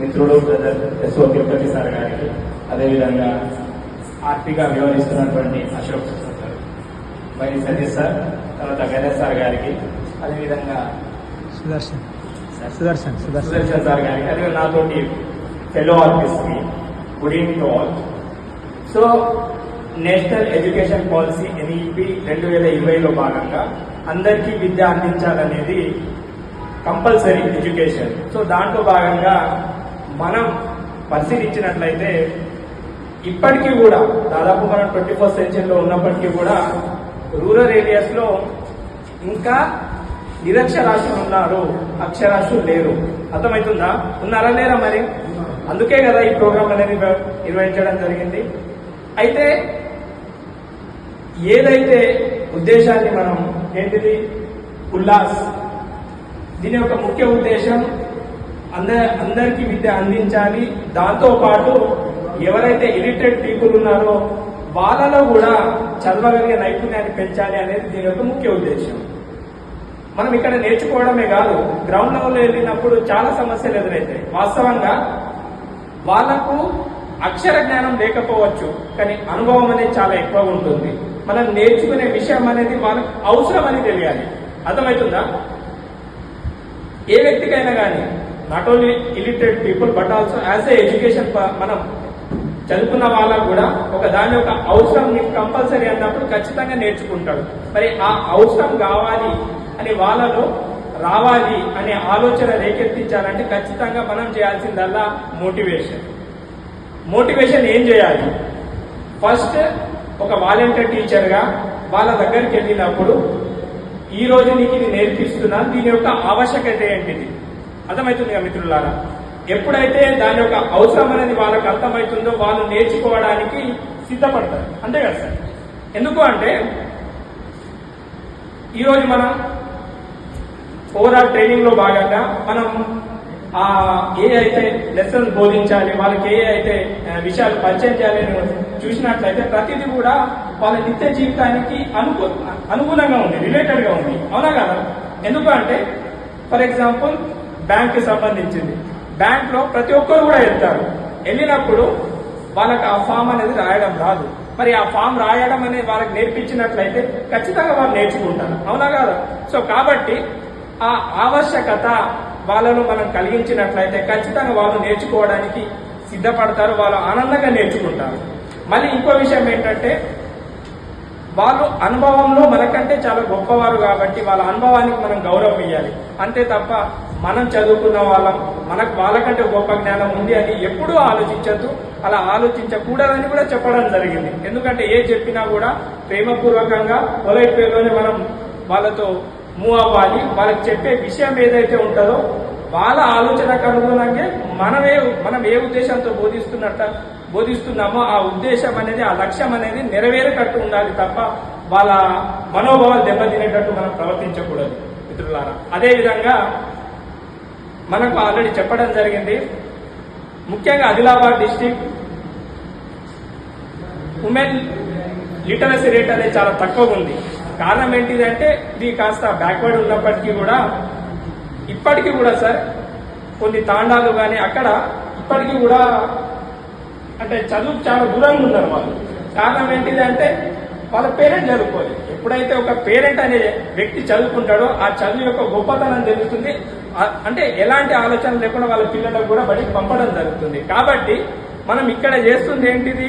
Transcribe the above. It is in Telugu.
మిత్రుడు బ్రదర్ ఎస్ఓ తిరుపతి సార్ గారికి, అదేవిధంగా ఆర్టీగా వ్యవహరిస్తున్నటువంటి Ashok sir, Y Satish sir, తర్వాత గణేష్ సార్ గారికి, అదేవిధంగా సుదర్శన్ సార్ గారికి, అదే నాతోటి ఫెలో ఆర్టిస్ట్కి good evening to all. So national education policy NEP 2020లో భాగంగా అందరికీ విద్య అందించాలనేది కంపల్సరీ ఎడ్యుకేషన్. సో దాంట్లో భాగంగా మనం పరిశీలించినట్లయితే ఇప్పటికీ కూడా దాదాపు మనం 21st సెంచరీలో ఉన్నప్పటికీ కూడా రూరల్ ఏరియాస్లో ఇంకా నిరక్షరాస్యులు ఉన్నారు, అక్షరాస్యులు లేరు. అర్థమవుతుందా? ఉన్నారా లేరా? మరి అందుకే కదా ఈ ప్రోగ్రాం అనేది నిర్వహించడం జరిగింది. అయితే ఏదైతే ఉద్దేశాన్ని మనం ఏంటిది ఉల్లాస్, దీని యొక్క ముఖ్య ఉద్దేశం అందరికీ విద్య అందించాలి. దాంతో పాటు ఎవరైతే ఇలిటరేట్ పీపుల్ ఉన్నారో వాళ్ళలో కూడా చదవగలిగే నైపుణ్యాన్ని పెంచాలి అనేది దీని యొక్క ముఖ్య ఉద్దేశం. మనం ఇక్కడ నేర్చుకోవడమే కాదు, గ్రౌండ్ లెవెల్లో వెళ్ళినప్పుడు చాలా సమస్యలు ఎదురవుతాయి. వాస్తవంగా వాళ్లకు అక్షర జ్ఞానం లేకపోవచ్చు, కానీ అనుభవం అనేది చాలా ఎక్కువ ఉంటుంది. మనం నేర్చుకునే విషయం అనేది వాళ్ళకి అవసరం అని తెలియాలి. అర్థమవుతుందా? ఏ వ్యక్తికైనా కానీ, not only illiterate people but also as a education, మనం చదువుకున్న వాళ్ళకు కూడా ఒక దాని యొక్క అవసరం కంపల్సరీ అన్నప్పుడు ఖచ్చితంగా నేర్చుకుంటాడు. మరి ఆ అవసరం కావాలి అని వాళ్ళలో రావాలి అనే ఆలోచన రేకెత్తించాలంటే ఖచ్చితంగా మనం చేయాల్సిందల్లా మోటివేషన్ ఏం చేయాలి? ఫస్ట్ ఒక వాలంటీర్ టీచర్గా వాళ్ళ దగ్గరికి వెళ్ళినప్పుడు ఈ రోజు నీకు ఇది నేర్పిస్తున్నాను, దీని యొక్క ఆవశ్యకత ఏంటిది అర్థమవుతుంది కదా మిత్రులారా? ఎప్పుడైతే దాని యొక్క అవసరం అనేది వాళ్ళకి అర్థమవుతుందో వాళ్ళు నేర్చుకోవడానికి సిద్ధపడతారు. అంతే కదా సార్? ఎందుకు అంటే ఈరోజు మనం ఓవరాల్ ట్రైనింగ్ లో భాగంగా మనం ఏ అయితే లెసన్స్ బోధించాలి, వాళ్ళకి ఏ అయితే విషయాలు పరిచయం చేయాలని చూసినట్లయితే ప్రతిదీ కూడా వాళ్ళ నిత్య జీవితానికి అనుగుణంగా ఉంది, రిలేటెడ్ గా ఉంది. అవునా కదా? ఎందుకు అంటే ఫర్ ఎగ్జాంపుల్ బ్యాంక్ కి సంబంధించింది, బ్యాంక్ లో ప్రతి ఒక్కరు కూడా వెళ్తారు. వెళ్ళినప్పుడు వాళ్ళకి ఆ ఫామ్ అనేది రాయడం రాదు. మరి ఆ ఫామ్ రాయడం అనేది వాళ్ళకి నేర్పించినట్లయితే ఖచ్చితంగా వాళ్ళు నేర్చుకుంటారు. అవునా కాదా? సో కాబట్టి ఆ ఆవశ్యకత వాళ్ళను మనం కలిగించినట్లయితే ఖచ్చితంగా వాళ్ళు నేర్చుకోవడానికి సిద్ధపడతారు, వాళ్ళు ఆనందంగా నేర్చుకుంటారు. మళ్ళీ ఇంకో విషయం ఏంటంటే వాళ్ళు అనుభవంలో మనకంటే చాలా గొప్పవారు కాబట్టి వాళ్ళ అనుభవానికి మనం గౌరవం ఇవ్వాలి. అంతే తప్ప మనం చదువుకున్న మనకు వాళ్ళకంటే గొప్ప జ్ఞానం ఉంది అని ఎప్పుడూ ఆలోచించద్దు, అలా ఆలోచించకూడదని కూడా చెప్పడం జరిగింది. ఎందుకంటే ఏ చెప్పినా కూడా ప్రేమపూర్వకంగా పొలైట్ వేలోనే మనం వాళ్ళతో మూవ్ అవ్వాలి. వాళ్ళకి చెప్పే విషయం ఏదైతే ఉంటుందో వాళ్ళ ఆలోచనకు అనుగుణంగా మనం ఏ ఉద్దేశంతో బోధిస్తున్నామో ఆ ఉద్దేశం అనేది, ఆ లక్ష్యం అనేది నెరవేరేటట్టు ఉండాలి తప్ప వాళ్ళ మనోభావాలు దెబ్బతినేటట్టు మనం ప్రవర్తించకూడదు మిత్రులారా. అదేవిధంగా మనకు ఆల్రెడీ చెప్పడం జరిగింది, ముఖ్యంగా Adilabad district women literacy rate అనేది చాలా తక్కువగా ఉంది. కారణం ఏంటిదంటే ఇది కాస్త బ్యాక్వర్డ్ ఉన్నప్పటికీ కూడా ఇప్పటికీ కూడా సార్ కొన్ని తాండాలు కానీ అక్కడ ఇప్పటికీ కూడా అంటే చదువు చాలా దూరంగా ఉన్నారు వాళ్ళు. కారణం ఏంటిదంటే వాళ్ళ పేరెంట్ చదువుకోవాలి. ఎప్పుడైతే ఒక పేరెంట్ అనే వ్యక్తి చదువుకుంటాడో ఆ చదువు యొక్క గొప్పతనం తెలుస్తుంది. అంటే ఎలాంటి ఆలోచన లేకుండా వాళ్ళ పిల్లలకు కూడా బడికి పంపడం జరుగుతుంది. కాబట్టి మనం ఇక్కడ చేస్తుంది ఏంటిది,